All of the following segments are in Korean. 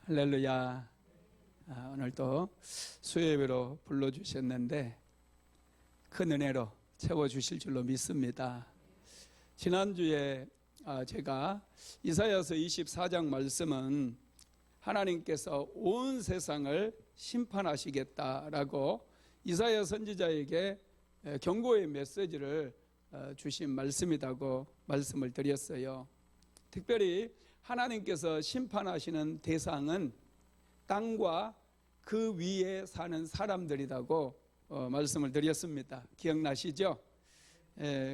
할렐루야. 오늘도 수요예배로 불러주셨는데 큰 은혜로 채워주실 줄로 믿습니다. 지난주에 제가 이사야서 24장 말씀은 하나님께서 온 세상을 심판하시겠다라고 이사야 선지자에게 경고의 메시지를 주신 말씀이라고 말씀을 드렸어요. 특별히 하나님께서 심판하시는 대상은 땅과 그 위에 사는 사람들이라고 말씀을 드렸습니다. 기억나시죠?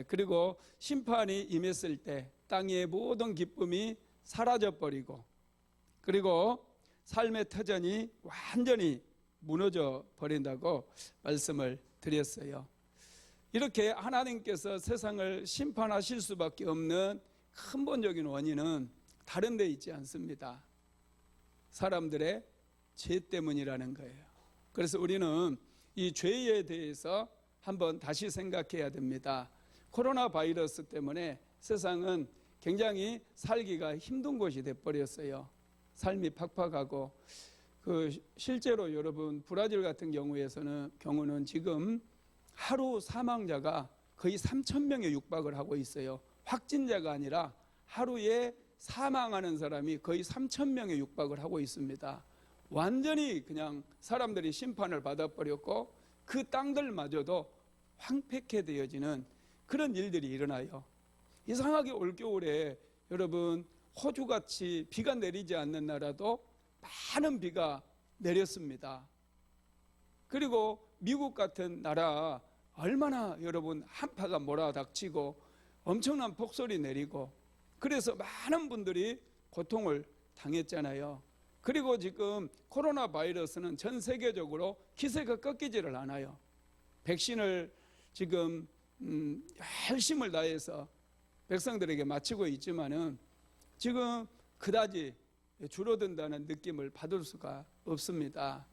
그리고 심판이 임했을 때 땅의 모든 기쁨이 사라져버리고, 그리고 삶의 터전이 완전히 무너져 버린다고 말씀을 드렸어요. 이렇게 하나님께서 세상을 심판하실 수밖에 없는 근본적인 원인은 다른 데 있지 않습니다. 사람들의 죄 때문이라는 거예요. 그래서 우리는 이 죄에 대해서 한번 다시 생각해야 됩니다. 코로나 바이러스 때문에 세상은 굉장히 살기가 힘든 곳이 돼버렸어요. 삶이 팍팍하고, 실제로 여러분 브라질 같은 경우는 지금 하루 사망자가 거의 3,000명에 육박을 하고 있어요. 확진자가 아니라 하루에 사망하는 사람이 거의 3,000명에 육박을 하고 있습니다. 완전히 그냥 사람들이 심판을 받아버렸고 그 땅들마저도 황폐케 되어지는 그런 일들이 일어나요. 이상하게 올겨울에 여러분 호주같이 비가 내리지 않는 나라도 많은 비가 내렸습니다. 그리고 미국 같은 나라 얼마나 여러분 한파가 몰아닥치고 엄청난 폭설이 내리고, 그래서 많은 분들이 고통을 당했잖아요. 그리고 지금 코로나 바이러스는 전 세계적으로 기세가 꺾이지를 않아요. 백신을 지금 열심을 다해서 백성들에게 맞추고 있지만은 지금 그다지 줄어든다는 느낌을 받을 수가 없습니다.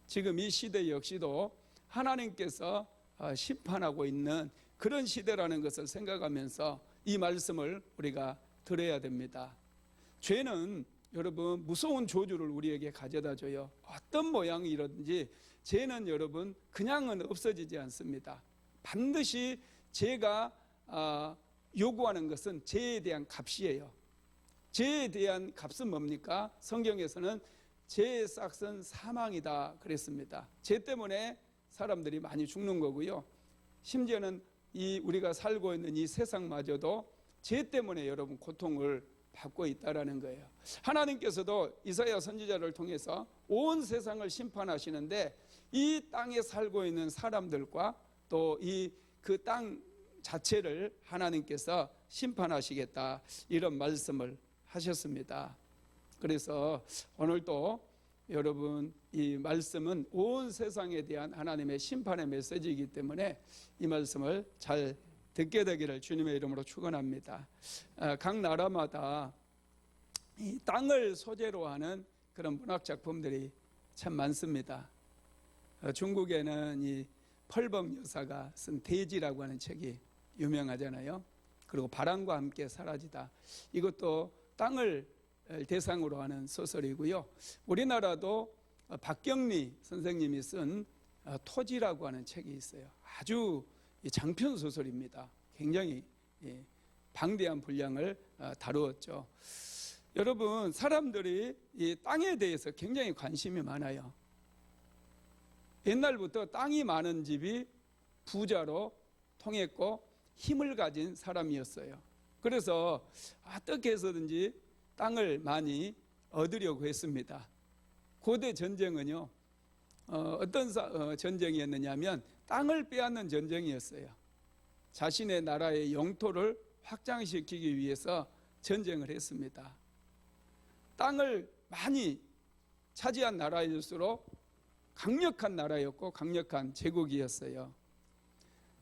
지금 이 시대 역시도 하나님께서 심판하고 있는 그런 시대라는 것을 생각하면서 이 말씀을 우리가 들어야 됩니다. 죄는 여러분 무서운 저주를 우리에게 가져다 줘요. 어떤 모양이든지 죄는 여러분 그냥은 없어지지 않습니다. 반드시 죄가 요구하는 것은 죄에 대한 값이에요. 죄에 대한 값은 뭡니까? 성경에서는 죄의 싹은 사망이다 그랬습니다. 죄 때문에 사람들이 많이 죽는 거고요. 심지어는 우리가 살고 있는 이 세상마저도 죄 때문에 여러분 고통을 받고 있다라는 거예요. 하나님께서도 이사야 선지자를 통해서 온 세상을 심판하시는데 이 땅에 살고 있는 사람들과 또 그 땅 자체를 하나님께서 심판하시겠다, 이런 말씀을 하셨습니다. 그래서 오늘도 여러분 이 말씀은 온 세상에 대한 하나님의 심판의 메시지이기 때문에 이 말씀을 잘 듣게 되기를 주님의 이름으로 축원합니다. 각 나라마다 이 땅을 소재로 하는 그런 문학 작품들이 참 많습니다. 중국에는 이 펄벅 여사가 쓴 대지라고 하는 책이 유명하잖아요. 그리고 바람과 함께 사라지다, 이것도 땅을 대상으로 하는 소설이고요. 우리나라도 박경리 선생님이 쓴 토지라고 하는 책이 있어요. 아주 장편 소설입니다. 굉장히 방대한 분량을 다루었죠. 여러분, 사람들이 이 땅에 대해서 굉장히 관심이 많아요. 옛날부터 땅이 많은 집이 부자로 통했고 힘을 가진 사람이었어요. 그래서 어떻게 해서든지 땅을 많이 얻으려고 했습니다. 고대 전쟁은요, 어떤 전쟁이었느냐 하면 땅을 빼앗는 전쟁이었어요. 자신의 나라의 영토를 확장시키기 위해서 전쟁을 했습니다. 땅을 많이 차지한 나라일수록 강력한 나라였고 강력한 제국이었어요.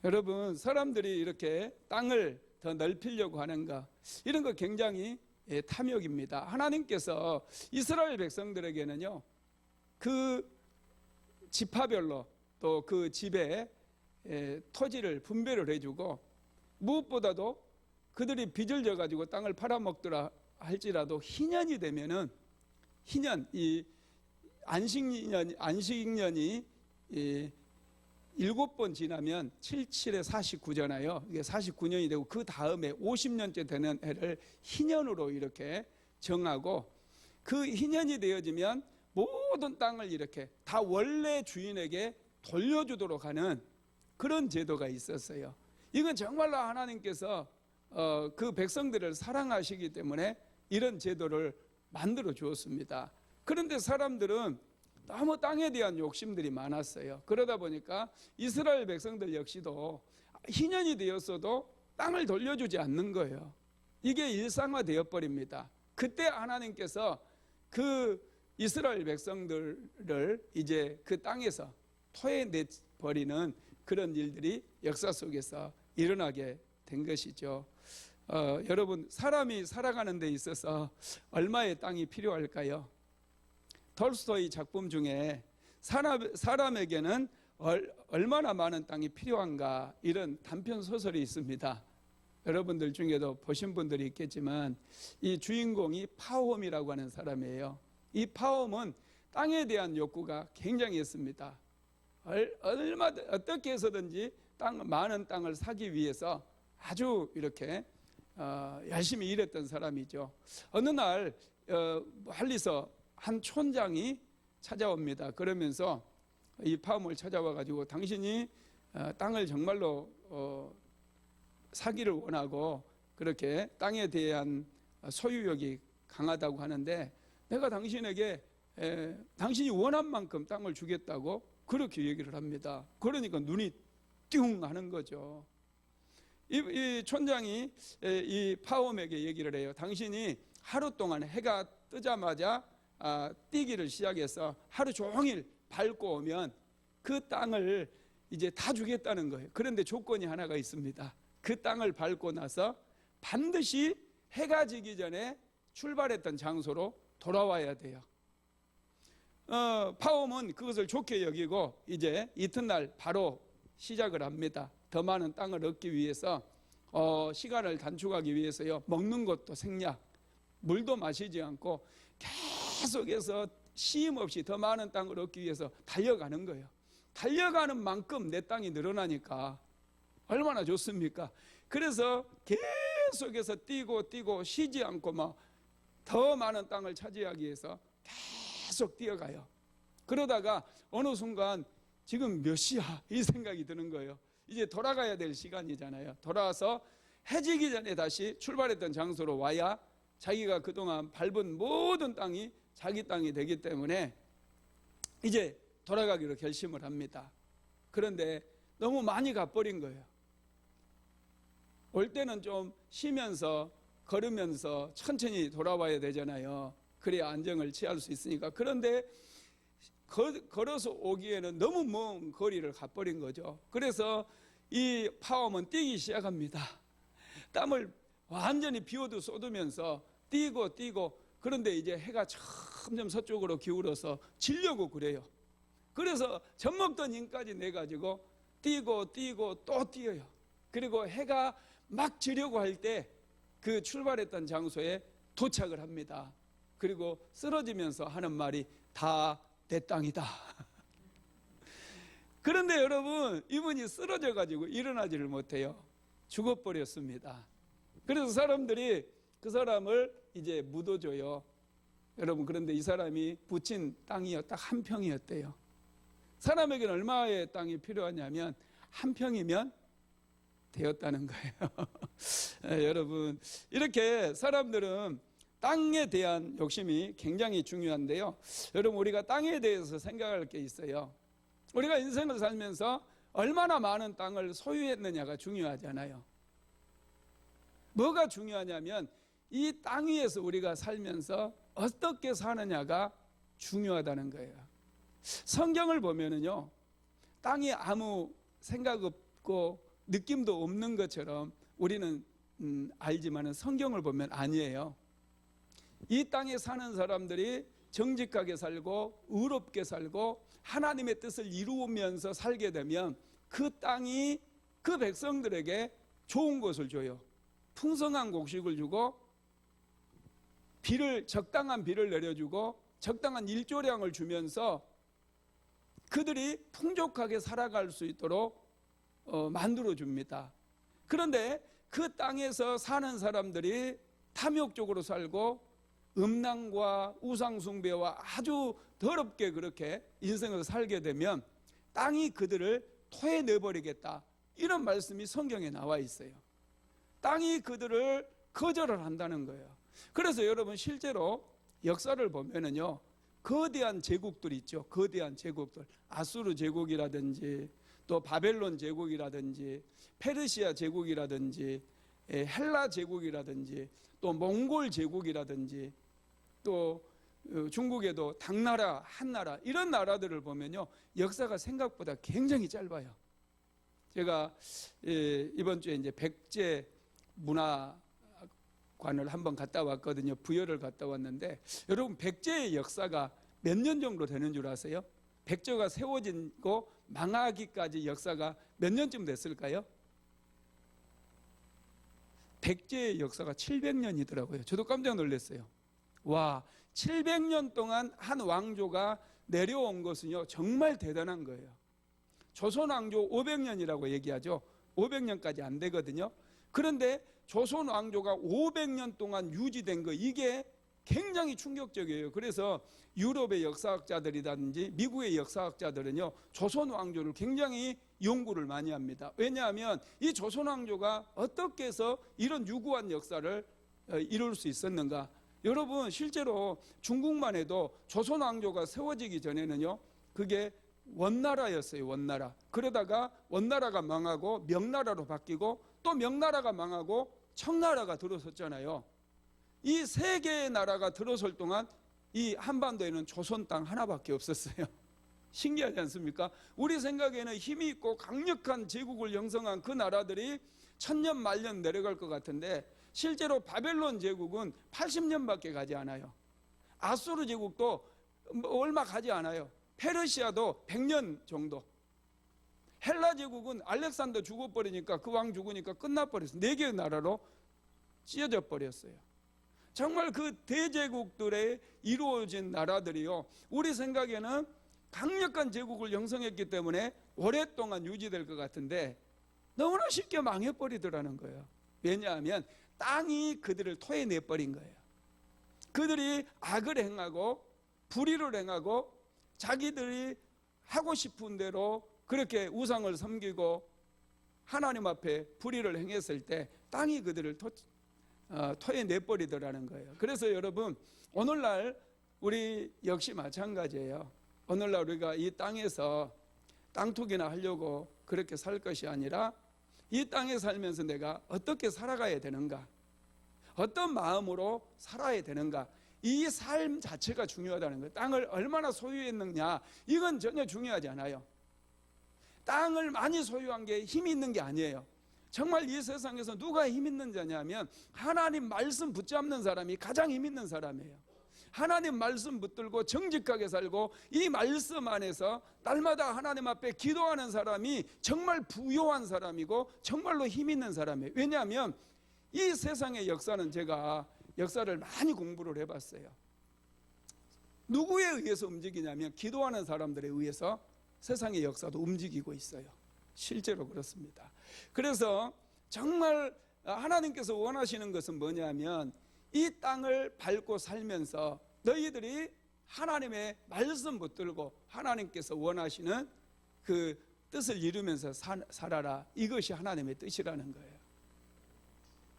여러분, 사람들이 이렇게 땅을 더 넓히려고 하는 거, 이런 거 굉장히 탐욕입니다. 하나님께서 이스라엘 백성들에게는요, 그 지파별로 또 그 집에 토지를 분배를 해주고, 무엇보다도 그들이 빚을 져가지고 땅을 팔아먹더라 할지라도 희년이 되면은 희년, 이 안식년이 7번 지나면 77에 49잖아요. 이게 49년이 되고 그 다음에 50년째 되는 해를 희년으로 이렇게 정하고, 그 희년이 되어지면 모든 땅을 이렇게 다 원래 주인에게 돌려주도록 하는 그런 제도가 있었어요. 이건 정말로 하나님께서 그 백성들을 사랑하시기 때문에 이런 제도를 만들어 주었습니다. 그런데 사람들은 너무 땅에 대한 욕심들이 많았어요. 그러다 보니까 이스라엘 백성들 역시도 희년이 되었어도 땅을 돌려주지 않는 거예요. 이게 일상화되어 버립니다. 그때 하나님께서 그 이스라엘 백성들을 이제 그 땅에서 토해내버리는 그런 일들이 역사 속에서 일어나게 된 것이죠. 여러분, 사람이 살아가는 데 있어서 얼마의 땅이 필요할까요? 톨스토이 작품 중에 사람에게는 얼마나 많은 땅이 필요한가, 이런 단편 소설이 있습니다. 여러분들 중에도 보신 분들이 있겠지만 이 주인공이 파홈이라고 하는 사람이에요. 이 파홈은 땅에 대한 욕구가 굉장했습니다. 어떻게 해서든지 많은 땅을 사기 위해서 아주 이렇게 열심히 일했던 사람이죠. 어느 날 멀리서 한 촌장이 찾아옵니다. 그러면서 이 파홈을 찾아와 가지고 당신이 땅을 정말로 사기를 원하고 그렇게 땅에 대한 소유욕이 강하다고 하는데, 내가 당신에게 당신이 원한 만큼 땅을 주겠다고 그렇게 얘기를 합니다. 그러니까 눈이 띵 하는 거죠. 이 촌장이 이 파홈에게 얘기를 해요. 당신이 하루 동안 해가 뜨자마자 뛰기를 시작해서 하루 종일 밟고 오면 그 땅을 이제 다 주겠다는 거예요. 그런데 조건이 하나가 있습니다. 그 땅을 밟고 나서 반드시 해가 지기 전에 출발했던 장소로 돌아와야 돼요. 파홈은 그것을 좋게 여기고 이제 이튿날 바로 시작을 합니다. 더 많은 땅을 얻기 위해서 시간을 단축하기 위해서요, 먹는 것도 생략, 물도 마시지 않고 계속해서 쉼 없이 더 많은 땅을 얻기 위해서 달려가는 거예요. 달려가는 만큼 내 땅이 늘어나니까 얼마나 좋습니까? 그래서 계속해서 뛰고 쉬지 않고 막 더 많은 땅을 차지하기 위해서 계속 뛰어가요. 그러다가 어느 순간 지금 몇 시야? 이 생각이 드는 거예요. 이제 돌아가야 될 시간이잖아요. 돌아와서 해지기 전에 다시 출발했던 장소로 와야 자기가 그동안 밟은 모든 땅이 자기 땅이 되기 때문에 이제 돌아가기로 결심을 합니다. 그런데 너무 많이 가버린 거예요. 올 때는 좀 쉬면서 걸으면서 천천히 돌아와야 되잖아요. 그래야 안정을 취할 수 있으니까. 그런데 걸어서 오기에는 너무 먼 거리를 가버린 거죠. 그래서 이 파홈은 뛰기 시작합니다. 땀을 완전히 비워도 쏟으면서 뛰고 그런데 이제 해가 점점 서쪽으로 기울어서 지려고 그래요. 그래서 젖먹던 힘까지 내가지고 뛰고 또 뛰어요. 그리고 해가 막 지려고 할 때 그 출발했던 장소에 도착을 합니다. 그리고 쓰러지면서 하는 말이 다 내 땅이다. 그런데 여러분, 이분이 쓰러져 가지고 일어나지를 못해요. 죽어버렸습니다. 그래서 사람들이 그 사람을 이제 묻어줘요. 여러분, 그런데 이 사람이 붙인 땅이 딱 한 평이었대요. 사람에게는 얼마의 땅이 필요하냐면 한 평이면 되었다는 거예요. 여러분, 이렇게 사람들은 땅에 대한 욕심이 굉장히 중요한데요. 여러분, 우리가 땅에 대해서 생각할 게 있어요. 우리가 인생을 살면서 얼마나 많은 땅을 소유했느냐가 중요하잖아요. 뭐가 중요하냐면 이 땅 위에서 우리가 살면서 어떻게 사느냐가 중요하다는 거예요. 성경을 보면은요, 땅이 아무 생각 없고 느낌도 없는 것처럼 우리는 알지만은 성경을 보면 아니에요. 이 땅에 사는 사람들이 정직하게 살고 의롭게 살고 하나님의 뜻을 이루면서 살게 되면 그 땅이 그 백성들에게 좋은 것을 줘요. 풍성한 곡식을 주고 적당한 비를 내려주고 적당한 일조량을 주면서 그들이 풍족하게 살아갈 수 있도록 만들어줍니다. 그런데 그 땅에서 사는 사람들이 탐욕적으로 살고 음란과 우상숭배와 아주 더럽게 그렇게 인생을 살게 되면 땅이 그들을 토해내버리겠다, 이런 말씀이 성경에 나와 있어요. 땅이 그들을 거절을 한다는 거예요. 그래서 여러분 실제로 역사를 보면은요, 거대한 제국들 있죠. 거대한 제국들, 아수르 제국이라든지 또 바벨론 제국이라든지 페르시아 제국이라든지 헬라 제국이라든지 또 몽골 제국이라든지 또 중국에도 당나라, 한나라, 이런 나라들을 보면요, 역사가 생각보다 굉장히 짧아요. 제가 이번 주에 이제 백제 문화관을 한번 갔다 왔거든요. 부여를 갔다 왔는데, 여러분 백제의 역사가 몇 년 정도 되는 줄 아세요? 백제가 세워지고 망하기까지 역사가 몇 년쯤 됐을까요? 백제의 역사가 700년이더라고요. 저도 깜짝 놀랐어요. 와, 700년 동안 한 왕조가 내려온 것은요, 정말 대단한 거예요. 조선 왕조 500년이라고 얘기하죠. 500년까지 안 되거든요. 그런데 조선 왕조가 500년 동안 유지된 거, 이게 굉장히 충격적이에요. 그래서 유럽의 역사학자들이라든지 미국의 역사학자들은요, 조선 왕조를 굉장히 연구를 많이 합니다. 왜냐하면 이 조선 왕조가 어떻게 해서 이런 유구한 역사를 이룰 수 있었는가. 여러분 실제로 중국만 해도 조선 왕조가 세워지기 전에는요, 그게 원나라였어요. 원나라. 그러다가 원나라가 망하고 명나라로 바뀌고 또 명나라가 망하고 청나라가 들어섰잖아요. 이 세 개의 나라가 들어설 동안 이 한반도에는 조선 땅 하나밖에 없었어요. 신기하지 않습니까? 우리 생각에는 힘이 있고 강력한 제국을 형성한 그 나라들이 천년 만년 내려갈 것 같은데, 실제로 바벨론 제국은 80년밖에 가지 않아요. 아수르 제국도 얼마 가지 않아요. 페르시아도 100년 정도. 헬라 제국은 알렉산더 죽어버리니까, 그 왕 죽으니까 끝나버렸어요. 4개의 나라로 찢어져 버렸어요. 정말 그 대제국들에 이루어진 나라들이요, 우리 생각에는 강력한 제국을 형성했기 때문에 오랫동안 유지될 것 같은데 너무나 쉽게 망해버리더라는 거예요. 왜냐하면 땅이 그들을 토해내버린 거예요. 그들이 악을 행하고 불의를 행하고 자기들이 하고 싶은 대로 그렇게 우상을 섬기고 하나님 앞에 불의를 행했을 때 땅이 그들을 토해내버리더라는 거예요. 그래서 여러분, 오늘날 우리 역시 마찬가지예요. 오늘날 우리가 이 땅에서 땅투기나 하려고 그렇게 살 것이 아니라 이 땅에 살면서 내가 어떻게 살아가야 되는가, 어떤 마음으로 살아야 되는가, 이 삶 자체가 중요하다는 거예요. 땅을 얼마나 소유했느냐, 이건 전혀 중요하지 않아요. 땅을 많이 소유한 게 힘이 있는 게 아니에요. 정말 이 세상에서 누가 힘 있는 자냐면 하나님 말씀 붙잡는 사람이 가장 힘 있는 사람이에요. 하나님 말씀 붙들고 정직하게 살고 이 말씀 안에서 날마다 하나님 앞에 기도하는 사람이 정말 부요한 사람이고 정말로 힘 있는 사람이에요. 왜냐하면 이 세상의 역사는, 제가 역사를 많이 공부를 해봤어요. 누구에 의해서 움직이냐면 기도하는 사람들에 의해서 세상의 역사도 움직이고 있어요. 실제로 그렇습니다. 그래서 정말 하나님께서 원하시는 것은 뭐냐면 이 땅을 밟고 살면서 너희들이 하나님의 말씀 붙들고 하나님께서 원하시는 그 뜻을 이루면서 살아라. 이것이 하나님의 뜻이라는 거예요.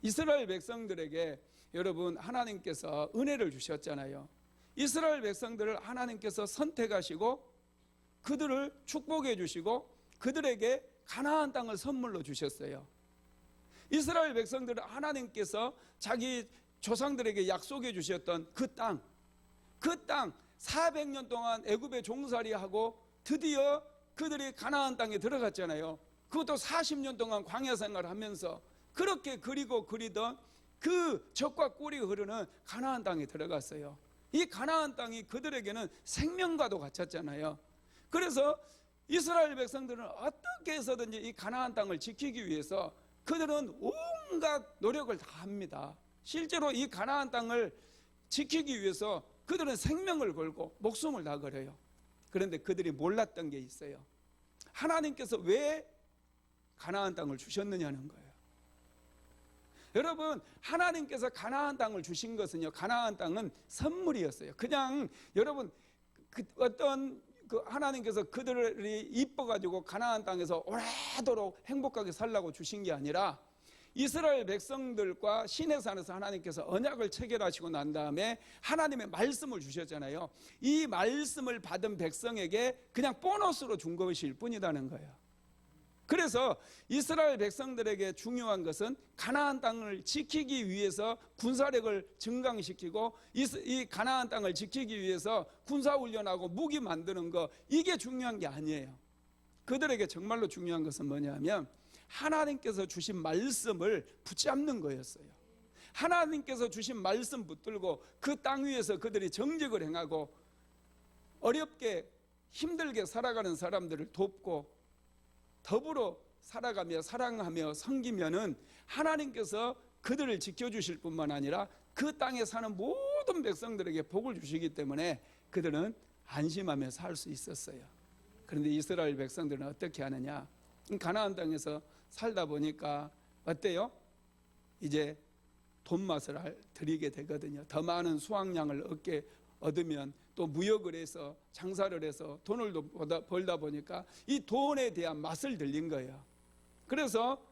이스라엘 백성들에게 여러분 하나님께서 은혜를 주셨잖아요. 이스라엘 백성들을 하나님께서 선택하시고 그들을 축복해 주시고 그들에게 가나안 땅을 선물로 주셨어요. 이스라엘 백성들을 하나님께서 자기 조상들에게 약속해 주셨던 그 땅 400년 동안 애굽에 종살이하고 드디어 그들이 가나안 땅에 들어갔잖아요. 그것도 40년 동안 광야 생활을 하면서 그렇게 그리고 그리던 그 젖과 꿀이 흐르는 가나안 땅에 들어갔어요. 이 가나안 땅이 그들에게는 생명과도 같았잖아요. 그래서 이스라엘 백성들은 어떻게 해서든지 이 가나안 땅을 지키기 위해서 그들은 온갖 노력을 다 합니다. 실제로 이 가나안 땅을 지키기 위해서 그들은 생명을 걸고 목숨을 다 걸어요. 그런데 그들이 몰랐던 게 있어요. 하나님께서 왜 가나안 땅을 주셨느냐는 거예요. 여러분, 하나님께서 가나안 땅을 주신 것은요, 가나안 땅은 선물이었어요. 그냥 여러분 하나님께서 그들이 이뻐가지고 가나안 땅에서 오래도록 행복하게 살라고 주신 게 아니라 이스라엘 백성들과 시내산에서 하나님께서 언약을 체결하시고 난 다음에 하나님의 말씀을 주셨잖아요. 이 말씀을 받은 백성에게 그냥 보너스로 준 것일 뿐이라는 거예요. 그래서 이스라엘 백성들에게 중요한 것은 가나안 땅을 지키기 위해서 군사력을 증강시키고 이 가나안 땅을 지키기 위해서 군사훈련하고 무기 만드는 거, 이게 중요한 게 아니에요. 그들에게 정말로 중요한 것은 뭐냐면 하나님께서 주신 말씀을 붙잡는 거였어요. 하나님께서 주신 말씀 붙들고 그 땅 위에서 그들이 정직을 행하고 어렵게 힘들게 살아가는 사람들을 돕고 더불어 살아가며 사랑하며 섬기면은 하나님께서 그들을 지켜주실 뿐만 아니라 그 땅에 사는 모든 백성들에게 복을 주시기 때문에 그들은 안심하며 살 수 있었어요. 그런데 이스라엘 백성들은 어떻게 하느냐? 가나안 땅에서 살다 보니까 어때요? 이제 돈맛을 들이게 되거든요. 더 많은 수확량을 얻으면 또 무역을 해서 장사를 해서 돈을 벌다 보니까 이 돈에 대한 맛을 들린 거예요. 그래서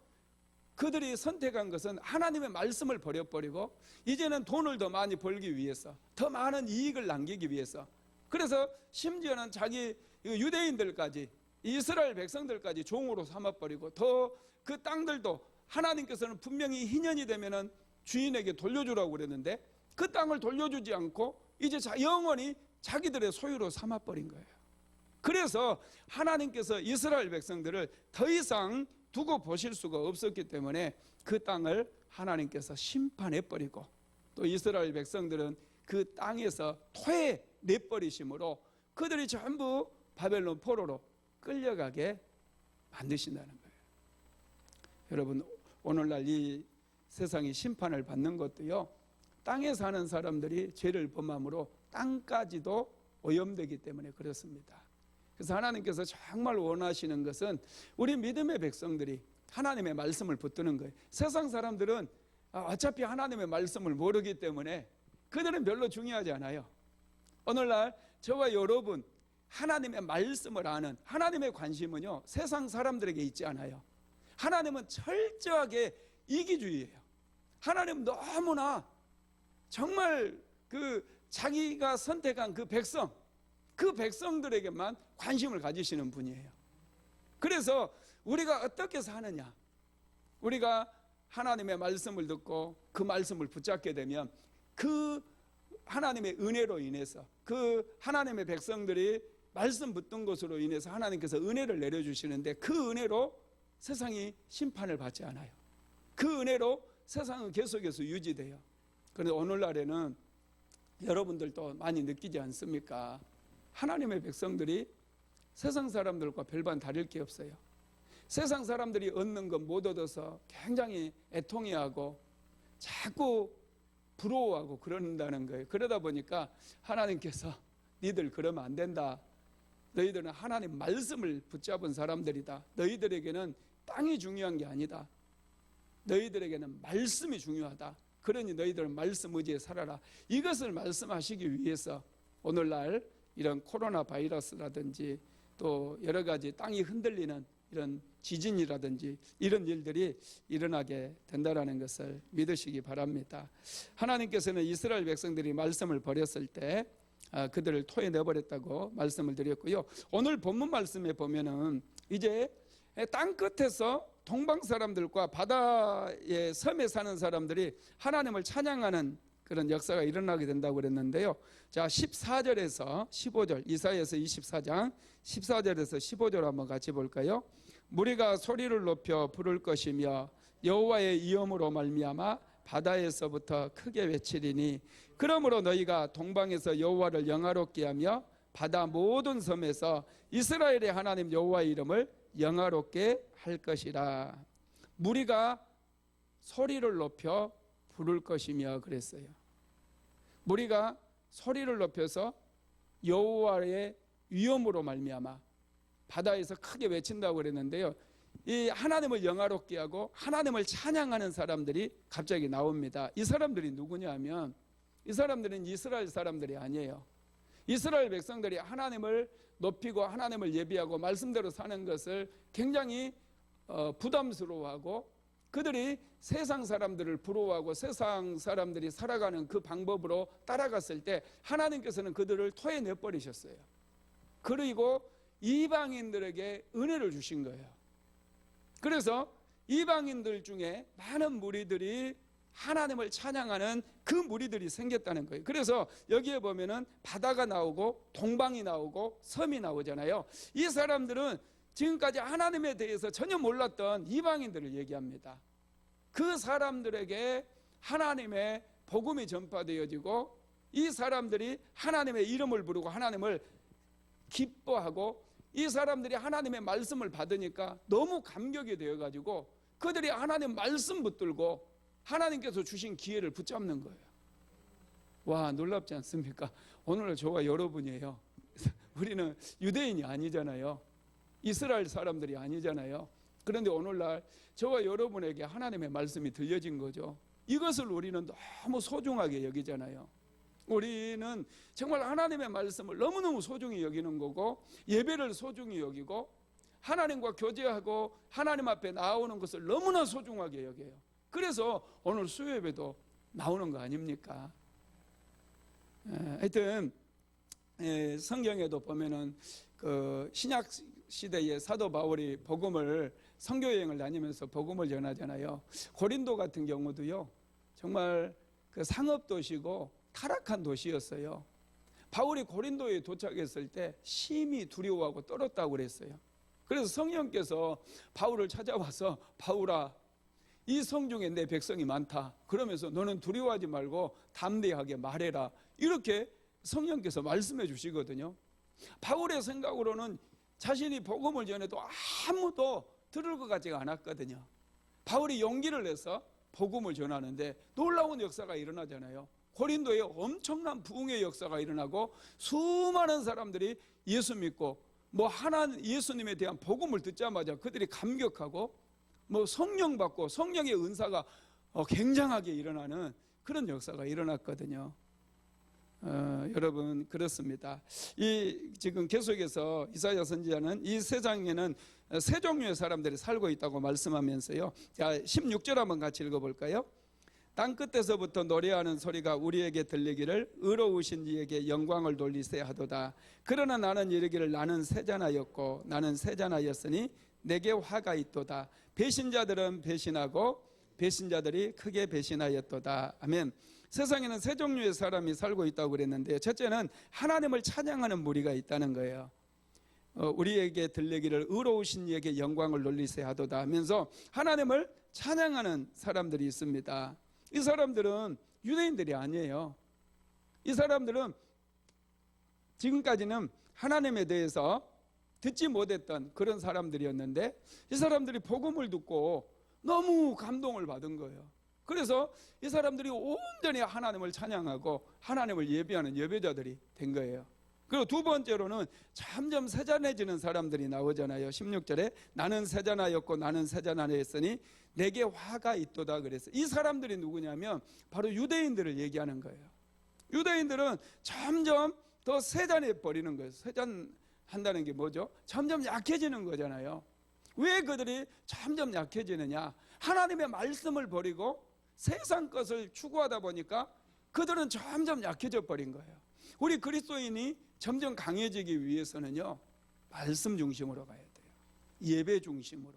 그들이 선택한 것은 하나님의 말씀을 버려버리고 이제는 돈을 더 많이 벌기 위해서, 더 많은 이익을 남기기 위해서, 그래서 심지어는 자기 유대인들까지, 이스라엘 백성들까지 종으로 삼아버리고, 더 그 땅들도 하나님께서는 분명히 희년이 되면은 주인에게 돌려주라고 그랬는데 그 땅을 돌려주지 않고 이제 영원히 자기들의 소유로 삼아버린 거예요. 그래서 하나님께서 이스라엘 백성들을 더 이상 두고 보실 수가 없었기 때문에 그 땅을 하나님께서 심판해버리고, 또 이스라엘 백성들은 그 땅에서 토해내버리심으로 그들이 전부 바벨론 포로로 끌려가게 만드신다는 거예요. 여러분, 오늘날 이 세상이 심판을 받는 것도요, 땅에 사는 사람들이 죄를 범함으로 땅까지도 오염되기 때문에 그렇습니다. 그래서 하나님께서 정말 원하시는 것은 우리 믿음의 백성들이 하나님의 말씀을 붙드는 거예요. 세상 사람들은 어차피 하나님의 말씀을 모르기 때문에 그들은 별로 중요하지 않아요. 오늘날 저와 여러분 하나님의 말씀을 아는 하나님의 관심은요, 세상 사람들에게 있지 않아요. 하나님은 철저하게 이기주의예요. 하나님은 너무나 정말 자기가 선택한 그 백성들에게만 관심을 가지시는 분이에요. 그래서 우리가 어떻게 사느냐, 우리가 하나님의 말씀을 듣고 그 말씀을 붙잡게 되면 그 하나님의 은혜로 인해서, 그 하나님의 백성들이 말씀 붙든 것으로 인해서 하나님께서 은혜를 내려주시는데 그 은혜로 세상이 심판을 받지 않아요. 그 은혜로 세상은 계속해서 유지돼요. 그런데 오늘날에는 여러분들도 많이 느끼지 않습니까? 하나님의 백성들이 세상 사람들과 별반 다를 게 없어요. 세상 사람들이 얻는 것 못 얻어서 굉장히 애통해하고 자꾸 부러워하고 그런다는 거예요. 그러다 보니까 하나님께서 니들 그러면 안 된다. 너희들은 하나님 말씀을 붙잡은 사람들이다. 너희들에게는 땅이 중요한 게 아니다. 너희들에게는 말씀이 중요하다. 그러니 너희들은 말씀 의지에 살아라. 이것을 말씀하시기 위해서 오늘날 이런 코로나 바이러스라든지 또 여러 가지 땅이 흔들리는 이런 지진이라든지 이런 일들이 일어나게 된다는 것을 믿으시기 바랍니다. 하나님께서는 이스라엘 백성들이 말씀을 버렸을 때 그들을 토해내버렸다고 말씀을 드렸고요. 오늘 본문 말씀에 보면은 이제 땅 끝에서 동방 사람들과 바다의 섬에 사는 사람들이 하나님을 찬양하는 그런 역사가 일어나게 된다고 그랬는데요. 자, 14절에서 15절, 이사야서 24장 14절에서 15절 한번 같이 볼까요? 무리가 소리를 높여 부를 것이며 여호와의 이름으로 말미암아 바다에서부터 크게 외치리니 그러므로 너희가 동방에서 여호와를 영화롭게 하며 바다 모든 섬에서 이스라엘의 하나님 여호와의 이름을 영화롭게 할 것이라. 무리가 소리를 높여 부를 것이며 그랬어요. 무리가 소리를 높여서 여호와의 위엄으로 말미암아 바다에서 크게 외친다고 그랬는데요. 이 하나님을 영화롭게 하고 하나님을 찬양하는 사람들이 갑자기 나옵니다. 이 사람들이 누구냐 하면 이 사람들은 이스라엘 사람들이 아니에요. 이스라엘 백성들이 하나님을 높이고 하나님을 예비하고 말씀대로 사는 것을 굉장히 부담스러워하고 그들이 세상 사람들을 부러워하고 세상 사람들이 살아가는 그 방법으로 따라갔을 때 하나님께서는 그들을 토해내버리셨어요. 그리고 이방인들에게 은혜를 주신 거예요. 그래서 이방인들 중에 많은 무리들이 하나님을 찬양하는 그 무리들이 생겼다는 거예요. 그래서 여기에 보면은 바다가 나오고 동방이 나오고 섬이 나오잖아요. 이 사람들은 지금까지 하나님에 대해서 전혀 몰랐던 이방인들을 얘기합니다. 그 사람들에게 하나님의 복음이 전파되어지고 이 사람들이 하나님의 이름을 부르고 하나님을 기뻐하고 이 사람들이 하나님의 말씀을 받으니까 너무 감격이 되어가지고 그들이 하나님 말씀 붙들고 하나님께서 주신 기회를 붙잡는 거예요. 와, 놀랍지 않습니까? 오늘 저와 여러분이에요. 우리는 유대인이 아니잖아요. 이스라엘 사람들이 아니잖아요. 그런데 오늘날 저와 여러분에게 하나님의 말씀이 들려진 거죠. 이것을 우리는 너무 소중하게 여기잖아요. 우리는 정말 하나님의 말씀을 너무너무 소중히 여기는 거고 예배를 소중히 여기고 하나님과 교제하고 하나님 앞에 나오는 것을 너무나 소중하게 여겨요. 그래서 오늘 수요예배도 나오는 거 아닙니까? 하여튼 성경에도 보면은 그 신약 시대에 사도 바울이 복음을 선교 여행을 다니면서 복음을 전하잖아요. 고린도 같은 경우도요. 정말 그 상업 도시고 타락한 도시였어요. 바울이 고린도에 도착했을 때 심히 두려워하고 떨었다고 그랬어요. 그래서 성령께서 바울을 찾아와서 바울아 이 성중에 내 백성이 많다. 그러면서 너는 두려워하지 말고 담대하게 말해라. 이렇게 성령께서 말씀해 주시거든요. 바울의 생각으로는 자신이 복음을 전해도 아무도 들을 것 같지가 않았거든요. 바울이 용기를 내서 복음을 전하는데 놀라운 역사가 일어나잖아요. 고린도에 엄청난 부흥의 역사가 일어나고 수많은 사람들이 예수 믿고 예수님에 대한 복음을 듣자마자 그들이 감격하고 성령 받고 성령의 은사가 굉장하게 일어나는 그런 역사가 일어났거든요. 여러분 그렇습니다. 지금 계속해서 이사야 선지자는 이 세상에는 세 종류의 사람들이 살고 있다고 말씀하면서요. 자, 16절 한번 같이 읽어볼까요? 땅 끝에서부터 노래하는 소리가 우리에게 들리기를 의로우신 이에게 영광을 돌리세 하도다. 그러나 나는 이르기를 나는 세잔하였고 나는 세잔하였으니 내게 화가 있도다. 배신자들은 배신하고 배신자들이 크게 배신하였도다. 아멘. 세상에는 세 종류의 사람이 살고 있다고 그랬는데 첫째는 하나님을 찬양하는 무리가 있다는 거예요. 우리에게 들리기를 의로우신 이에게 영광을 돌리세 하도다 하면서 하나님을 찬양하는 사람들이 있습니다. 이 사람들은 유대인들이 아니에요. 이 사람들은 지금까지는 하나님에 대해서 듣지 못했던 그런 사람들이었는데 이 사람들이 복음을 듣고 너무 감동을 받은 거예요. 그래서 이 사람들이 온전히 하나님을 찬양하고 하나님을 예배하는 예배자들이 된 거예요. 그리고 두 번째로는 점점 세잔해지는 사람들이 나오잖아요. 16절에 나는 세잔하였고 나는 세잔하였으니 내게 화가 있도다 그랬어요. 이 사람들이 누구냐면 바로 유대인들을 얘기하는 거예요. 유대인들은 점점 더 세잔해 버리는 거예요. 세잔한다는 게 뭐죠? 점점 약해지는 거잖아요. 왜 그들이 점점 약해지느냐? 하나님의 말씀을 버리고 세상 것을 추구하다 보니까 그들은 점점 약해져 버린 거예요. 우리 그리스도인이 점점 강해지기 위해서는요, 말씀 중심으로 가야 돼요. 예배 중심으로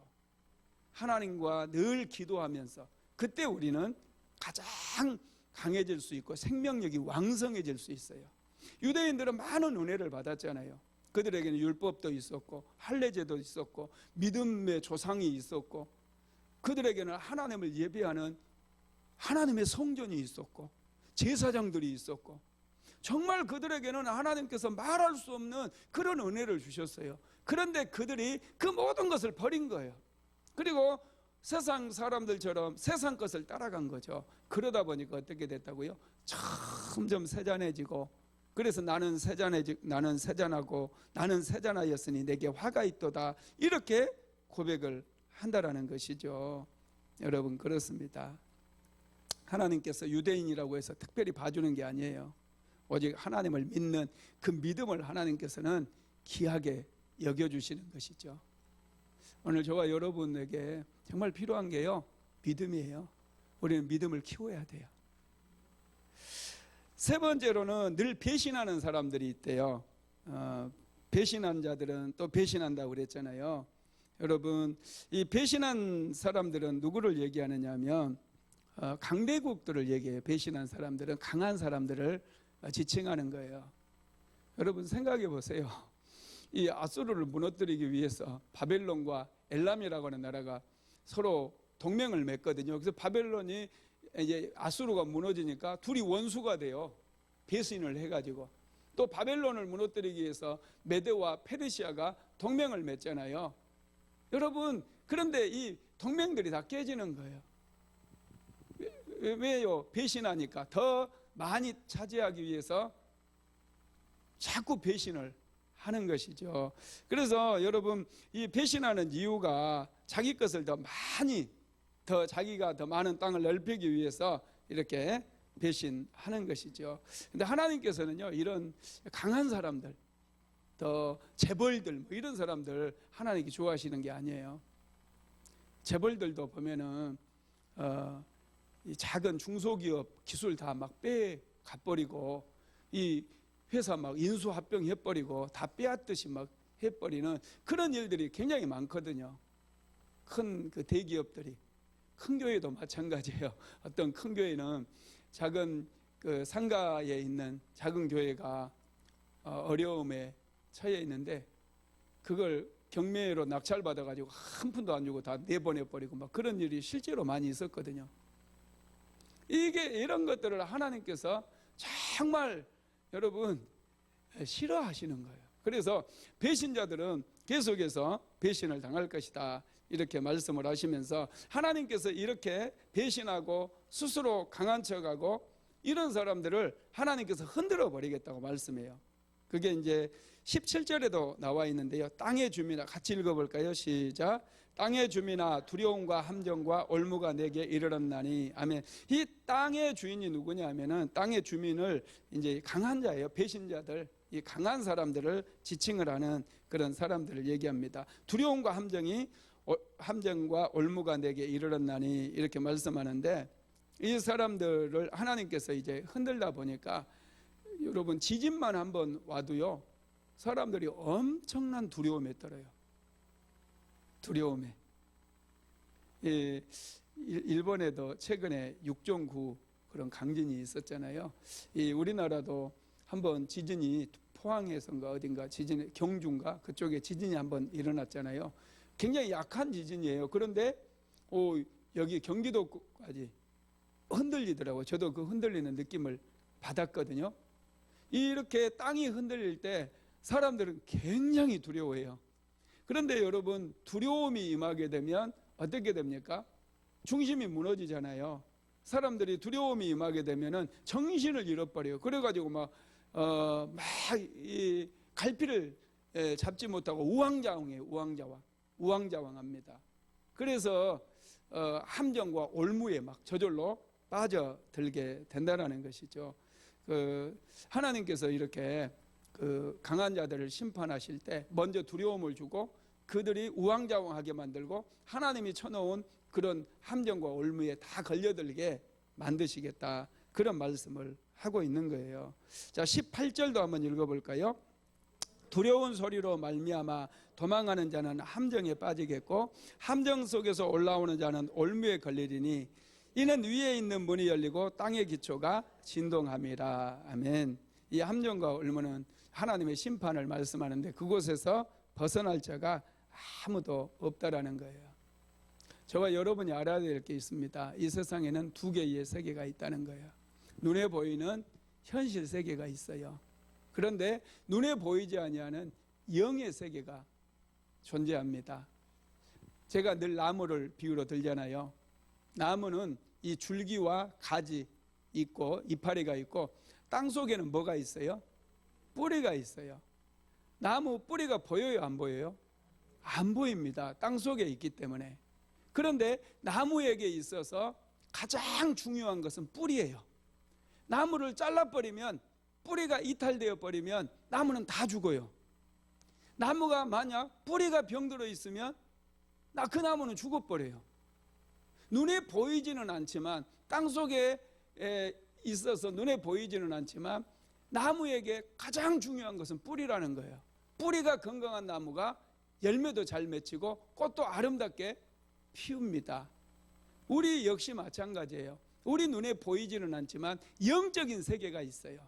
하나님과 늘 기도하면서 그때 우리는 가장 강해질 수 있고 생명력이 왕성해질 수 있어요. 유대인들은 많은 은혜를 받았잖아요. 그들에게는 율법도 있었고 할례제도 있었고 믿음의 조상이 있었고 그들에게는 하나님을 예배하는 하나님의 성전이 있었고 제사장들이 있었고 정말 그들에게는 하나님께서 말할 수 없는 그런 은혜를 주셨어요. 그런데 그들이 그 모든 것을 버린 거예요. 그리고 세상 사람들처럼 세상 것을 따라간 거죠. 그러다 보니까 어떻게 됐다고요? 점점 세잔해지고 그래서 나는 세잔하고 나는 세잔하였으니 내게 화가 있도다, 이렇게 고백을 한다라는 것이죠. 여러분, 그렇습니다. 하나님께서 유대인이라고 해서 특별히 봐주는 게 아니에요. 오직 하나님을 믿는 그 믿음을 하나님께서는 귀하게 여겨주시는 것이죠. 오늘 저와 여러분에게 정말 필요한 게요, 믿음이에요. 우리는 믿음을 키워야 돼요. 세 번째로는 늘 배신하는 사람들이 있대요. 배신한 자들은 또 배신한다고 그랬잖아요. 여러분, 이 배신한 사람들은 누구를 얘기하느냐 하면 강대국들을 얘기해요. 배신한 사람들은 강한 사람들을 지칭하는 거예요. 여러분, 생각해 보세요. 이 아수르를 무너뜨리기 위해서 바벨론과 엘람이라고 하는 나라가 서로 동맹을 맺거든요. 그래서 바벨론이 이제 아수르가 무너지니까 둘이 원수가 돼요. 배신을 해가지고. 또 바벨론을 무너뜨리기 위해서 메대와 페르시아가 동맹을 맺잖아요. 여러분, 그런데 이 동맹들이 다 깨지는 거예요. 왜요? 배신하니까. 더 많이 차지하기 위해서 자꾸 배신을 하는 것이죠. 그래서 여러분, 이 배신하는 이유가 자기 것을 더 많이, 자기가 더 많은 땅을 넓히기 위해서 이렇게 배신하는 것이죠. 근데 하나님께서는요, 이런 강한 사람들, 더 재벌들, 이런 사람들 하나님이 좋아하시는 게 아니에요. 재벌들도 보면은 이 작은 중소기업 기술 다 막 빼가버리고, 이 회사 막 인수합병 해버리고 다 빼앗듯이 막 해버리는 그런 일들이 굉장히 많거든요. 큰 그 대기업들이. 큰 교회도 마찬가지예요. 어떤 큰 교회는 작은 그 상가에 있는 작은 교회가 어려움에 처해 있는데 그걸 경매로 낙찰받아가지고 한 푼도 안 주고 다 내보내버리고 막 그런 일이 실제로 많이 있었거든요. 이런 것들을 하나님께서 정말 여러분 싫어하시는 거예요. 그래서 배신자들은 계속해서 배신을 당할 것이다, 이렇게 말씀을 하시면서 하나님께서 이렇게 배신하고 스스로 강한 척하고 이런 사람들을 하나님께서 흔들어 버리겠다고 말씀해요. 그게 이제 17절에도 나와 있는데요. 땅의 주민아, 같이 읽어볼까요? 시작. 땅의 주민아, 두려움과 함정과 올무가 내게 이르렀나니. 아멘. 이 땅의 주인이 누구냐 하면은 땅의 주민을 이제 강한 자예요. 배신자들, 이 강한 사람들을 지칭을 하는 그런 사람들을 얘기합니다. 두려움과 함정과 올무가 내게 이르렀나니, 이렇게 말씀하는데 이 사람들을 하나님께서 이제 흔들다 보니까 여러분, 지진만 한번 와도요, 사람들이 엄청난 두려움에 떨어요. 두려움에. 예, 일본에도 최근에 6.9 그런 강진이 있었잖아요. 우리나라도 한번 지진이 포항에서인가 어딘가 지진이, 경주인가 그쪽에 지진이 한번 일어났잖아요. 굉장히 약한 지진이에요. 그런데 여기 경기도까지 흔들리더라고요. 저도 그 흔들리는 느낌을 받았거든요. 이렇게 땅이 흔들릴 때 사람들은 굉장히 두려워해요. 그런데 여러분, 두려움이 임하게 되면 어떻게 됩니까? 중심이 무너지잖아요. 사람들이 두려움이 임하게 되면은 정신을 잃어버려요. 그래가지고 막 이 갈피를 잡지 못하고 우왕좌왕해요. 우왕좌왕합니다. 그래서 함정과 올무에 막 저절로 빠져들게 된다는 것이죠. 하나님께서 이렇게 강한 자들을 심판하실 때 먼저 두려움을 주고 그들이 우왕좌왕하게 만들고 하나님이 쳐놓은 그런 함정과 올무에 다 걸려들게 만드시겠다, 그런 말씀을 하고 있는 거예요. 자, 18절도 한번 읽어볼까요? 두려운 소리로 말미암아 도망하는 자는 함정에 빠지겠고 함정 속에서 올라오는 자는 올무에 걸리리니 이는 위에 있는 문이 열리고 땅의 기초가 진동함이라. 아멘. 이 함정과 올무는 하나님의 심판을 말씀하는데 그곳에서 벗어날 자가 아무도 없다라는 거예요. 저와 여러분이 알아야 될 게 있습니다. 이 세상에는 두 개의 세계가 있다는 거예요. 눈에 보이는 현실 세계가 있어요. 그런데 눈에 보이지 아니하는 영의 세계가 존재합니다. 제가 늘 나무를 비유로 들잖아요. 나무는 이 줄기와 가지 있고 이파리가 있고 땅 속에는 뭐가 있어요? 뿌리가 있어요. 나무 뿌리가 보여요, 안 보여요? 안 보입니다. 땅 속에 있기 때문에. 그런데 나무에게 있어서 가장 중요한 것은 뿌리예요. 나무를 잘라버리면, 뿌리가 이탈되어 버리면 나무는 다 죽어요. 나무가 만약 뿌리가 병들어 있으면 그 나무는 죽어버려요. 눈에 보이지는 않지만, 땅속에 있어서 눈에 보이지는 않지만 나무에게 가장 중요한 것은 뿌리라는 거예요. 뿌리가 건강한 나무가 열매도 잘 맺히고 꽃도 아름답게 피웁니다. 우리 역시 마찬가지예요. 우리 눈에 보이지는 않지만 영적인 세계가 있어요.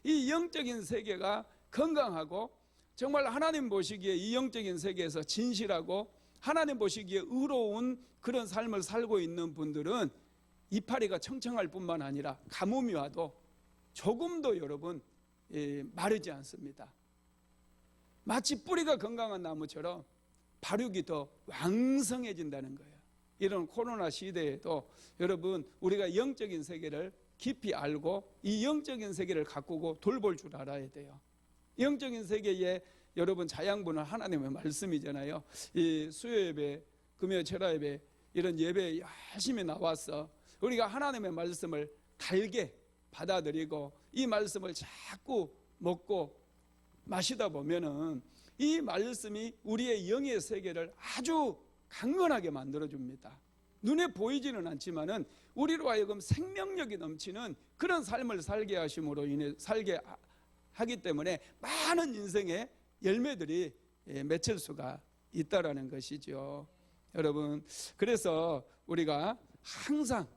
이 영적인 세계가 건강하고 정말 하나님 보시기에 이 영적인 세계에서 진실하고 하나님 보시기에 의로운 그런 삶을 살고 있는 분들은 이파리가 청청할 뿐만 아니라 가뭄이 와도 조금도 여러분 마르지 않습니다. 마치 뿌리가 건강한 나무처럼 발육이 더 왕성해진다는 거예요. 이런 코로나 시대에도 여러분 우리가 영적인 세계를 깊이 알고 이 영적인 세계를 가꾸고 돌볼 줄 알아야 돼요. 영적인 세계에 여러분 자양분은 하나님의 말씀이잖아요. 이 수요예배, 금요 철야예배 이런 예배에 열심히 나와서 우리가 하나님의 말씀을 달게 받아들이고 이 말씀을 자꾸 먹고 마시다 보면은 이 말씀이 우리의 영의 세계를 아주 강건하게 만들어줍니다. 눈에 보이지는 않지만은 우리로 하여금 생명력이 넘치는 그런 삶을 살게 하심으로 인해 살게 하기 때문에 많은 인생의 열매들이 맺힐 수가 있다라는 것이죠. 여러분, 그래서 우리가 항상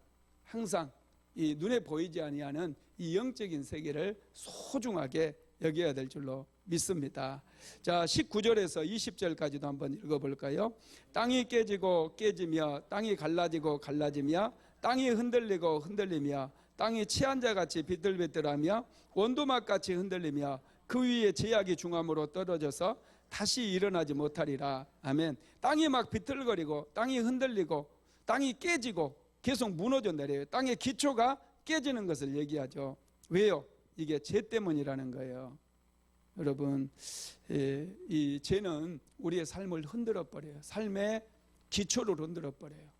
이 눈에 보이지 아니하는 이 영적인 세계를 소중하게 여겨야 될 줄로 믿습니다. 자, 19절에서 20절까지도 한번 읽어볼까요? 땅이 깨지고 깨지며 땅이 갈라지고 갈라지며 땅이 흔들리고 흔들리며 땅이 취한 자같이 비틀비틀하며 원두막같이 흔들리며 그 위에 제약이 중함으로 떨어져서 다시 일어나지 못하리라. 아멘. 땅이 막 비틀거리고 땅이 흔들리고 땅이 깨지고 계속 무너져 내려요. 땅의 기초가 깨지는 것을 얘기하죠. 왜요? 이게 죄 때문이라는 거예요. 여러분, 이 죄는 우리의 삶을 흔들어 버려요. 삶의 기초를 흔들어 버려요.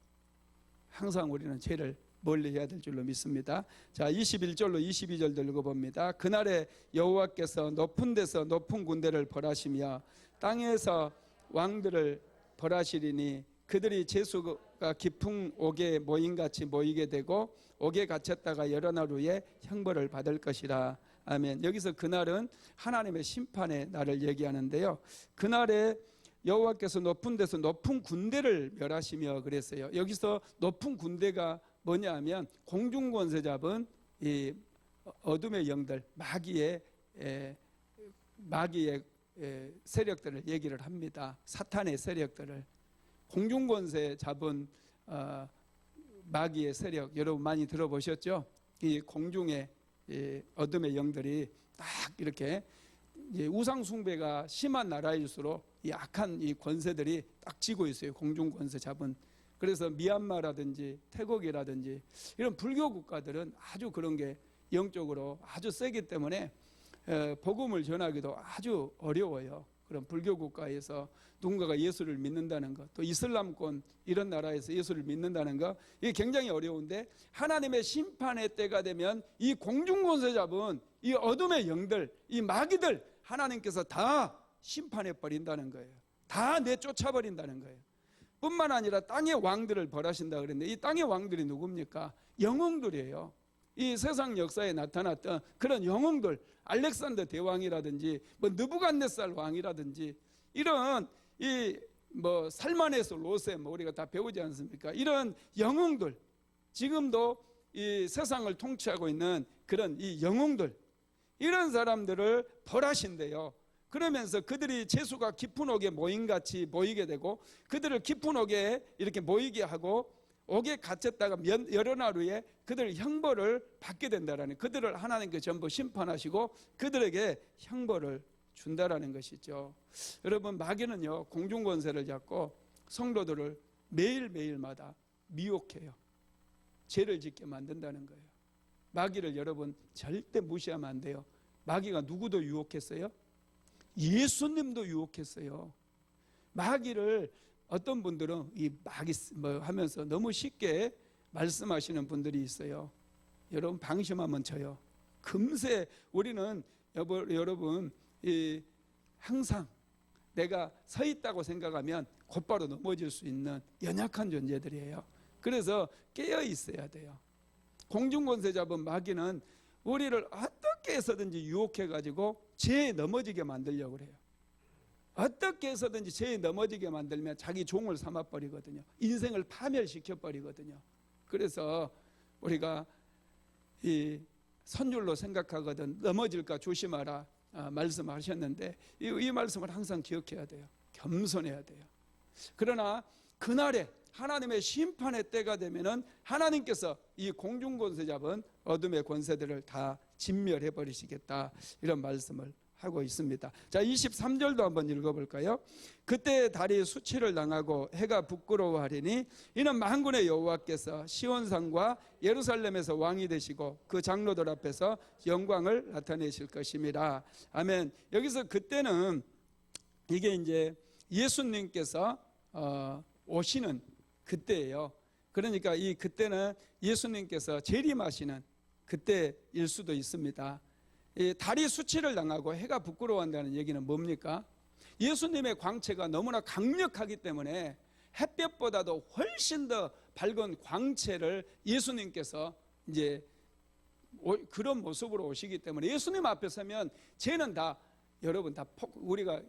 항상 우리는 죄를 멀리 해야 될 줄로 믿습니다. 자, 21절로 22절도 읽어봅니다. 그날에 여호와께서 높은 데서 높은 군대를 벌하시며 땅에서 왕들을 벌하시리니 그들이 제수가 깊은 옥에 모임같이 모이게 되고 옥에 갇혔다가 여러 날 후에 형벌을 받을 것이라. 아멘. 여기서 그날은 하나님의 심판의 날을 얘기하는데요. 그날에 여호와께서 높은 데서 높은 군대를 멸하시며 그랬어요. 여기서 높은 군대가 뭐냐 하면 공중권세 잡은 이 어둠의 영들, 마귀의 세력들을 얘기를 합니다. 사탄의 세력들을. 공중권세 잡은 마귀의 세력 여러분 많이 들어보셨죠? 이 공중의 어둠의 영들이 딱 이렇게 우상 숭배가 심한 나라일수록 이 악한 이 권세들이 딱 지고 있어요. 공중권세 잡은. 그래서 미얀마라든지 태국이라든지 이런 불교 국가들은 아주 그런 게 영적으로 아주 세기 때문에 복음을 전하기도 아주 어려워요. 그런 불교 국가에서 누군가가 예수를 믿는다는 것, 또 이슬람권 이런 나라에서 예수를 믿는다는 것, 이게 굉장히 어려운데 하나님의 심판의 때가 되면 이 공중권세 잡은 이 어둠의 영들, 이 마귀들 하나님께서 다 심판해 버린다는 거예요. 다 내쫓아 버린다는 거예요. 뿐만 아니라 땅의 왕들을 벌하신다 그랬는데 이 땅의 왕들이 누굽니까? 영웅들이에요. 이 세상 역사에 나타났던 그런 영웅들, 알렉산더 대왕이라든지 뭐 느부갓네살 왕이라든지 이런 이 뭐 살마네스 로셈 우리가 다 배우지 않습니까? 이런 영웅들, 지금도 이 세상을 통치하고 있는 그런 이 영웅들, 이런 사람들을 벌하신대요. 그러면서 그들이 제수가 깊은 옥에 모임같이 모이게 되고 그들을 깊은 옥에 이렇게 모이게 하고 옥에 갇혔다가 여러 날 후에 그들 형벌을 받게 된다라는, 그들을 하나님께 전부 심판하시고 그들에게 형벌을 준다라는 것이죠. 여러분, 마귀는요 공중권세를 잡고 성도들을 매일매일마다 미혹해요. 죄를 짓게 만든다는 거예요. 마귀를 여러분 절대 무시하면 안 돼요. 마귀가 누구도 유혹했어요? 예수님도 유혹했어요. 마귀를 어떤 분들은 이 마귀 하면서 너무 쉽게 말씀하시는 분들이 있어요. 여러분 방심하면 져요. 금세 우리는 여러분 항상 내가 서 있다고 생각하면 곧바로 넘어질 수 있는 연약한 존재들이에요. 그래서 깨어 있어야 돼요. 공중권세 잡은 마귀는 우리를 어떻게 해서든지 유혹해가지고 죄에 넘어지게 만들려고 그래요. 어떻게 해서든지 죄에 넘어지게 만들면 자기 종을 삼아버리거든요. 인생을 파멸시켜버리거든요. 그래서 우리가 이 선율로 생각하거든 넘어질까 조심하라 말씀하셨는데 이 말씀을 항상 기억해야 돼요. 겸손해야 돼요. 그러나 그날에 하나님의 심판의 때가 되면은 하나님께서 이 공중권세 잡은 어둠의 권세들을 다 진멸해 버리시겠다, 이런 말씀을 하고 있습니다. 자, 23절도 한번 읽어볼까요? 그때 달이 수치를 당하고 해가 부끄러워하리니 이는 만군의 여호와께서 시온산과 예루살렘에서 왕이 되시고 그 장로들 앞에서 영광을 나타내실 것임이라. 아멘. 여기서 그때는 이게 이제 예수님께서 오시는 그때예요. 그러니까 이 그때는 예수님께서 재림하시는 그때일 수도 있습니다. 이 달이 수치를 당하고 해가 부끄러워한다는 얘기는 뭡니까? 예수님의 광채가 너무나 강력하기 때문에 햇볕보다도 훨씬 더 밝은 광채를 예수님께서 이제 그런 모습으로 오시기 때문에 예수님 앞에 서면 쟤는 다 여러분 다 우리가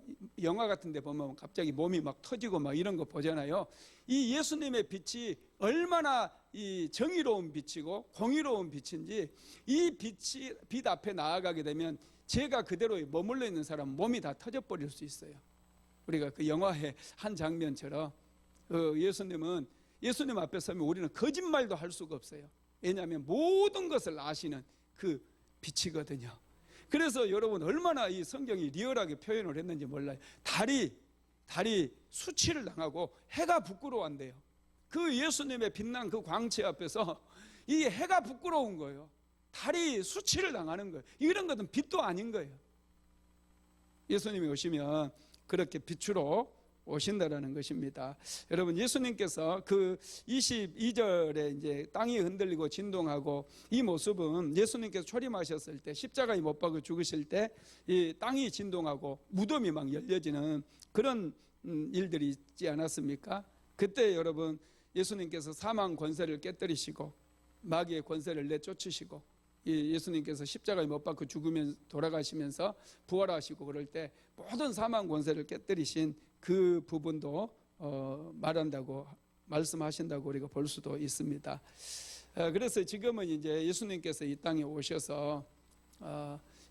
영화 같은 데 보면 갑자기 몸이 막 터지고 막 이런 거 보잖아요. 이 예수님의 빛이 얼마나 이 정의로운 빛이고 공의로운 빛인지 이 빛 앞에 나아가게 되면 제가 그대로 머물러 있는 사람은 몸이 다 터져버릴 수 있어요. 우리가 그 영화의 한 장면처럼 예수님 앞에 서면 우리는 거짓말도 할 수가 없어요. 왜냐하면 모든 것을 아시는 그 빛이거든요. 그래서 여러분 얼마나 이 성경이 리얼하게 표현을 했는지 몰라요. 달이 수치를 당하고 해가 부끄러워한대요. 그 예수님의 빛난 그 광채 앞에서 이 해가 부끄러운 거예요. 달이 수치를 당하는 거예요. 이런 것은 빛도 아닌 거예요. 예수님이 오시면 그렇게 빛으로 오신다라는 것입니다. 여러분 예수님께서 그 22절에 이제 땅이 흔들리고 진동하고 이 모습은 예수님께서 초림하셨을 때 십자가에 못 박아 죽으실 때 이 땅이 진동하고 무덤이 막 열려지는 그런 일들이 있지 않았습니까? 그때 여러분 예수님께서 사망 권세를 깨뜨리시고 마귀의 권세를 내쫓으시고 예수님께서 십자가에 못 박혀 죽으면 돌아가시면서 부활하시고 그럴 때 모든 사망 권세를 깨뜨리신 그 부분도 말한다고 말씀하신다고 우리가 볼 수도 있습니다. 그래서 지금은 이제 예수님께서 이 땅에 오셔서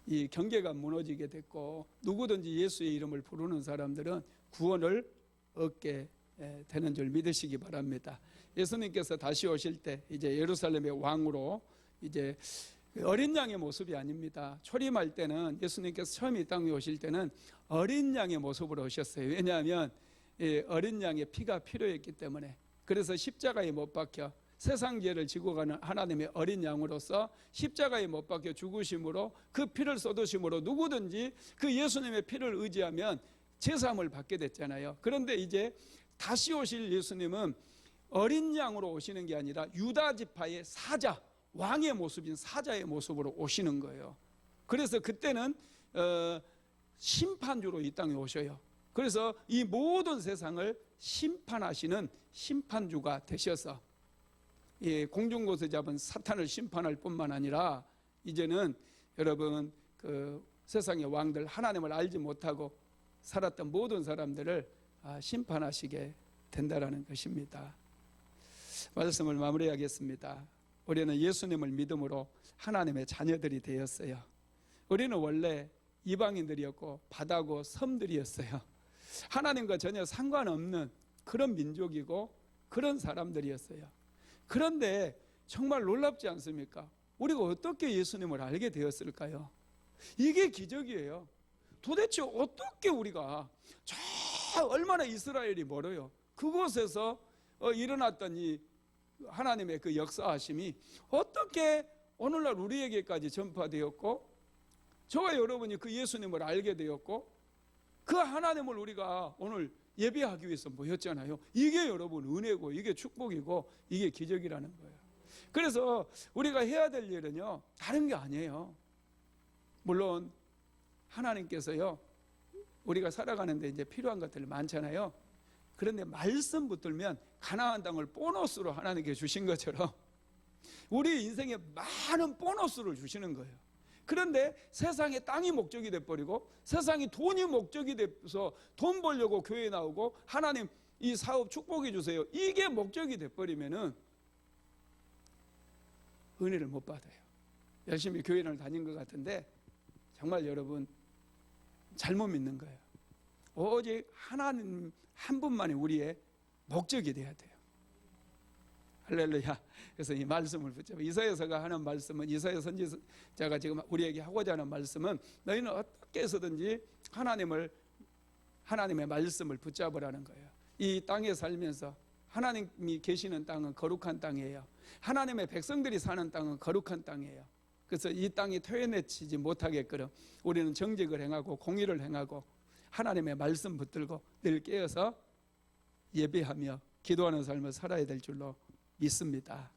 이 경계가 무너지게 됐고 누구든지 예수의 이름을 부르는 사람들은 구원을 얻게 되는 줄 믿으시기 바랍니다. 예수님께서 다시 오실 때 이제 예루살렘의 왕으로 이제 어린 양의 모습이 아닙니다. 초림할 때는 예수님께서 처음 이 땅에 오실 때는 어린 양의 모습으로 오셨어요. 왜냐하면 어린 양의 피가 필요했기 때문에. 그래서 십자가에 못 박혀 세상 죄를 지고 가는 하나님의 어린 양으로서 십자가에 못 박혀 죽으심으로 그 피를 쏟으심으로 누구든지 그 예수님의 피를 의지하면 제사함을 받게 됐잖아요. 그런데 이제 다시 오실 예수님은 어린 양으로 오시는 게 아니라 유다 지파의 사자, 왕의 모습인 사자의 모습으로 오시는 거예요. 그래서 그때는 심판주로 이 땅에 오셔요. 그래서 이 모든 세상을 심판하시는 심판주가 되셔서 공중곳에 잡은 사탄을 심판할 뿐만 아니라 이제는 여러분 그 세상의 왕들 하나님을 알지 못하고 살았던 모든 사람들을 심판하시게 된다라는 것입니다. 말씀을 마무리하겠습니다. 우리는 예수님을 믿음으로 하나님의 자녀들이 되었어요. 우리는 원래 이방인들이었고 바다고 섬들이었어요. 하나님과 전혀 상관없는 그런 민족이고 그런 사람들이었어요. 그런데 정말 놀랍지 않습니까? 우리가 어떻게 예수님을 알게 되었을까요? 이게 기적이에요. 도대체 어떻게 우리가 얼마나 이스라엘이 멀어요. 그곳에서 일어났던 이 하나님의 그 역사하심이 어떻게 오늘날 우리에게까지 전파되었고 저와 여러분이 그 예수님을 알게 되었고 그 하나님을 우리가 오늘 예배하기 위해서 모였잖아요. 이게 여러분 은혜고 이게 축복이고 이게 기적이라는 거예요. 그래서 우리가 해야 될 일은요 다른 게 아니에요. 물론 하나님께서요 우리가 살아가는데 이제 필요한 것들이 많잖아요. 그런데 말씀 붙들면 가나안 땅을 보너스로 하나님께 주신 것처럼 우리 인생에 많은 보너스를 주시는 거예요. 그런데 세상에 땅이 목적이 돼버리고 세상이 돈이 목적이 돼서 돈 벌려고 교회에 나오고 하나님 이 사업 축복해 주세요 이게 목적이 돼버리면은 은혜를 못 받아요. 열심히 교회를 다닌 것 같은데 정말 여러분 잘못 믿는 거예요. 오직 하나님 한 분만이 우리의 목적이 돼야 돼요. 할렐루야. 그래서 이 말씀을 붙잡아 이사야서가 하는 말씀은 이사야 선지자가 지금 우리에게 하고자 하는 말씀은 너희는 어떻게 해서든지 하나님의 말씀을 붙잡으라는 거예요. 이 땅에 살면서 하나님이 계시는 땅은 거룩한 땅이에요. 하나님의 백성들이 사는 땅은 거룩한 땅이에요. 그래서 이 땅이 토해내치지 못하게끔 우리는 정직을 행하고 공의를 행하고 하나님의 말씀 붙들고 늘 깨어서 예배하며 기도하는 삶을 살아야 될 줄로 믿습니다.